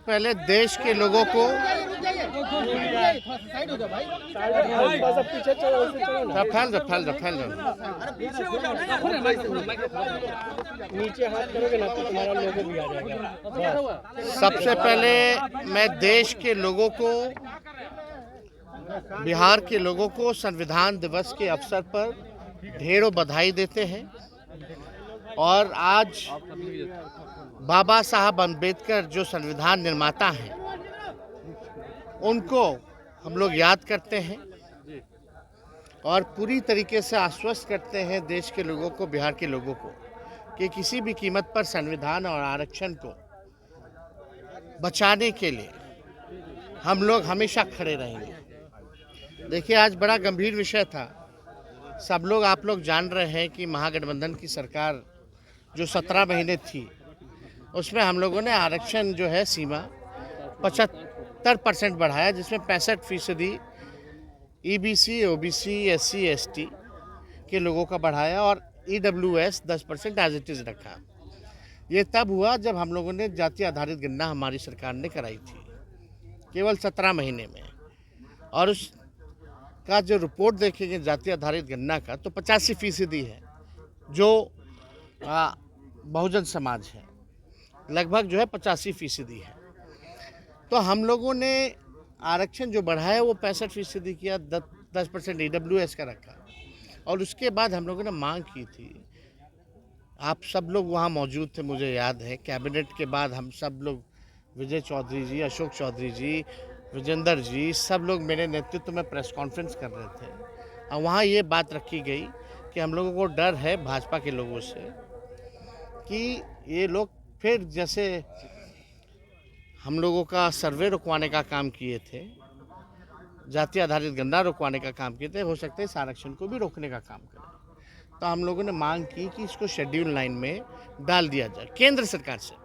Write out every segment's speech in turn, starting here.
पहले देश के लोगों को फैल नीचे हाथ करोगे ना तो तुम्हारा लोगो भी आ जाएगा। सबसे पहले मैं देश के लोगों को, बिहार के लोगों को संविधान दिवस के अवसर पर ढेरों बधाई देते हैं। और आज बाबा साहब अम्बेडकर जो संविधान निर्माता हैं, उनको हम लोग याद करते हैं और पूरी तरीके से आश्वस्त करते हैं देश के लोगों को, बिहार के लोगों को, कि किसी भी कीमत पर संविधान और आरक्षण को बचाने के लिए हम लोग हमेशा खड़े रहेंगे। देखिए, आज बड़ा गंभीर विषय था। सब लोग, आप लोग जान रहे हैं कि महागठबंधन की सरकार जो 17 महीने थी, उसमें हम लोगों ने आरक्षण जो है सीमा 75% बढ़ाया, जिसमें 65% EBC, OBC, SC, ST के लोगों का बढ़ाया और EWS 10% एज इट इज़ रखा। ये तब हुआ जब हम लोगों ने जाति आधारित गणना हमारी सरकार ने कराई थी, केवल 17 महीने में। और उसका जो रिपोर्ट देखेंगे जाति आधारित गणना का, तो 85% है जो बहुजन समाज है, लगभग जो है 85% है। तो हम लोगों ने आरक्षण जो बढ़ाया वो 65% किया, 10% EWS का रखा। और उसके बाद हम लोगों ने मांग की थी, आप सब लोग वहाँ मौजूद थे, मुझे याद है, कैबिनेट के बाद हम सब लोग, विजय चौधरी जी, अशोक चौधरी जी, विजेंद्र जी, सब लोग मेरे नेतृत्व में प्रेस कॉन्फ्रेंस कर रहे थे। और वहाँ ये बात रखी गई कि हम लोगों को डर है भाजपा के लोगों से कि ये लोग फिर जैसे हम लोगों का सर्वे रुकवाने का काम किए थे, जाति आधारित गणना रुकवाने का काम किए थे, हो सकता है इस आरक्षण को भी रोकने का काम करें। तो हम लोगों ने मांग की कि इसको शेड्यूल 9 में डाल दिया जाए केंद्र सरकार से।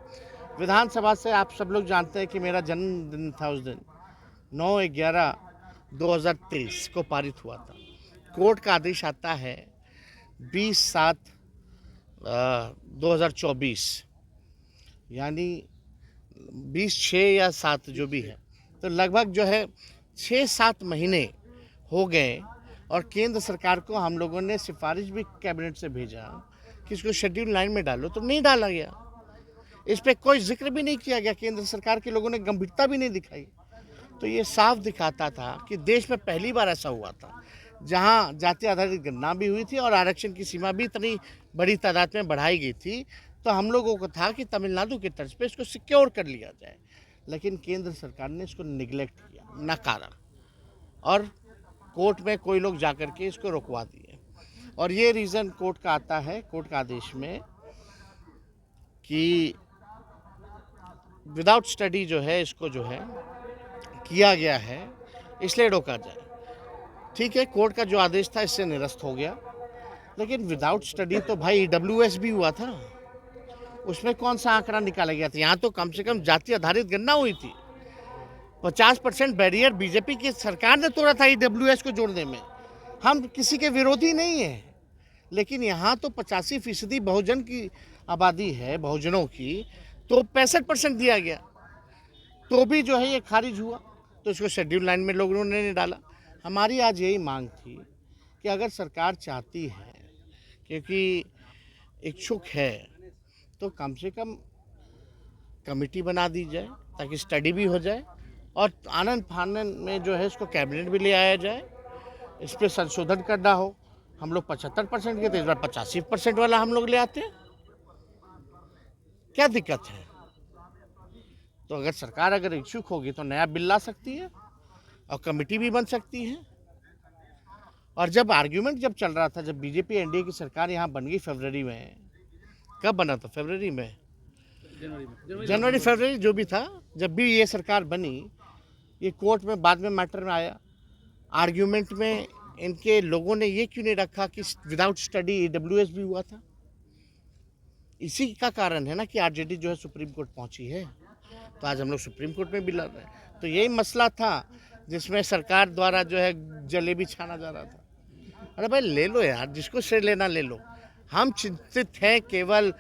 विधानसभा से आप सब लोग जानते हैं कि मेरा जन्मदिन था उस दिन, 9/11/2023 को पारित हुआ था। कोर्ट का आदेश आता है 20/7/2024, यानी 26 या 7 जो भी है, तो लगभग जो है 6-7 महीने हो गए। और केंद्र सरकार को हम लोगों ने सिफारिश भी कैबिनेट से भेजा कि इसको शेड्यूल 9 में डालो, तो नहीं डाला गया। इस पर कोई जिक्र भी नहीं किया गया, केंद्र सरकार के लोगों ने गंभीरता भी नहीं दिखाई। तो ये साफ दिखाता था कि देश में पहली बार ऐसा हुआ था जहाँ जाति आधारित गणना भी हुई थी और आरक्षण की सीमा भी इतनी बड़ी तादाद में बढ़ाई गई थी। तो हम लोगों को था कि तमिलनाडु की तर्ज पे इसको सिक्योर कर लिया जाए, लेकिन केंद्र सरकार ने इसको निगलेक्ट किया, नकारा, और कोर्ट में कोई लोग जाकर के इसको रुकवा दिए। और ये रीज़न कोर्ट का आता है, कोर्ट का आदेश में, कि विदाउट स्टडी जो है इसको जो है किया गया है, इसलिए रोका जाए। ठीक है, कोर्ट का जो आदेश था इससे निरस्त हो गया, लेकिन विदाउट स्टडी तो भाई EWS भी हुआ था, उसमें कौन सा आंकड़ा निकाला गया था? यहाँ तो कम से कम जाति आधारित गणना हुई थी। 50% बैरियर बीजेपी की सरकार ने तोड़ा था EWS को जोड़ने में। हम किसी के विरोधी नहीं हैं, लेकिन यहाँ तो 85% बहुजन की आबादी है, बहुजनों की, तो 65% दिया गया, तो भी जो है ये खारिज हुआ। तो इसको शेड्यूल 9 में लोगों ने नहीं डाला। हमारी आज यही मांग थी कि अगर सरकार चाहती है, क्योंकि इच्छुक है, तो कम से कम कमेटी बना दी जाए ताकि स्टडी भी हो जाए, और आनंद फानन में जो है इसको कैबिनेट भी ले आया जाए, इस पर संशोधन करना हो। हम लोग 75% के थे, इस बार 85% वाला हम लोग ले आते हैं, क्या दिक्कत है? तो अगर सरकार अगर इच्छुक होगी तो नया बिल ला सकती है और कमेटी भी बन सकती है। और जब आर्ग्यूमेंट जब चल रहा था, जब बीजेपी एनडीए की सरकार यहाँ बन गई फरवरी में, कब बना था? फरवरी में, जनवरी फरवरी जो भी था, जब भी ये सरकार बनी, ये कोर्ट में बाद में मैटर में आया। आर्ग्यूमेंट में इनके लोगों ने ये क्यों नहीं रखा कि विदाउट स्टडी EWS भी हुआ था? इसी का कारण है ना कि आरजेडी जो है सुप्रीम कोर्ट पहुंची है। तो आज हम लोग सुप्रीम कोर्ट में भी लड़ रहे हैं। तो यही मसला था जिसमें सरकार द्वारा जो है जलेबी छाना जा रहा था। अरे भाई ले लो यार, जिसको श्रेय लेना ले लो। हम चिंतित हैं केवल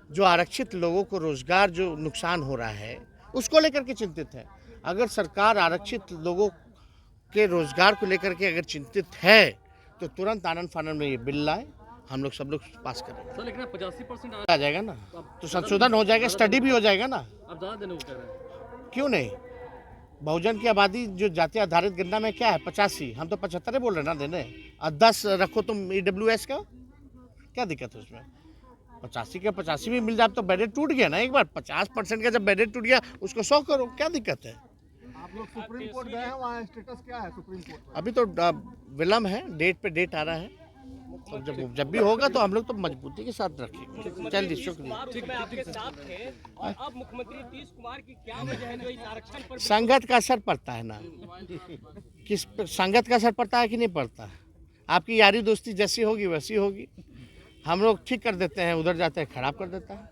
जो आरक्षित लोगों को रोजगार जो नुकसान हो रहा है उसको लेकर के चिंतित है। अगर सरकार आरक्षित लोगों के रोजगार को लेकर के अगर चिंतित है तो तुरंत आनंद फानन में ये बिल लाए, हम लोग सब लोग पास करें। सर लेकिन 85% आ जाएगा ना, तो संशोधन हो जाएगा, स्टडी भी हो जाएगा ना, आप ज़्यादा देने को कह रहे हैं। क्यों नहीं। बहुजन की आबादी जो जाति आधारित गणना में क्या है 85, हम तो 75 बोल रहे ना देने, और 10 रखो तुम EWS का, क्या दिक्कत है उसमें। 85 के 85 भी मिल जाए तो बैरियर टूट गया ना एक बार। 50% का जब बैरियर टूट गया उसको 100 करो, क्या दिक्कत है। आप लोग सुप्रीम कोर्ट गए हैं, वहाँ स्टेटस क्या है सुप्रीम कोर्ट में? अभी तो विलम्ब है, डेट पे डेट आ रहा है, और जब भी होगा तो हम लोग तो मजबूती के साथ रखेंगे। चलिए, शुक्रिया। आपके साथ थे और अब मुख्यमंत्री नीतीश कुमार की क्या वजह है जो इस आरक्षण पर संगत का असर पड़ता है ना, किस संगत का असर पड़ता है कि नहीं पड़ता। आपकी यारी दोस्ती जैसी होगी वैसी होगी। हम लोग ठीक कर देते हैं, उधर जाते हैं खराब कर देता है।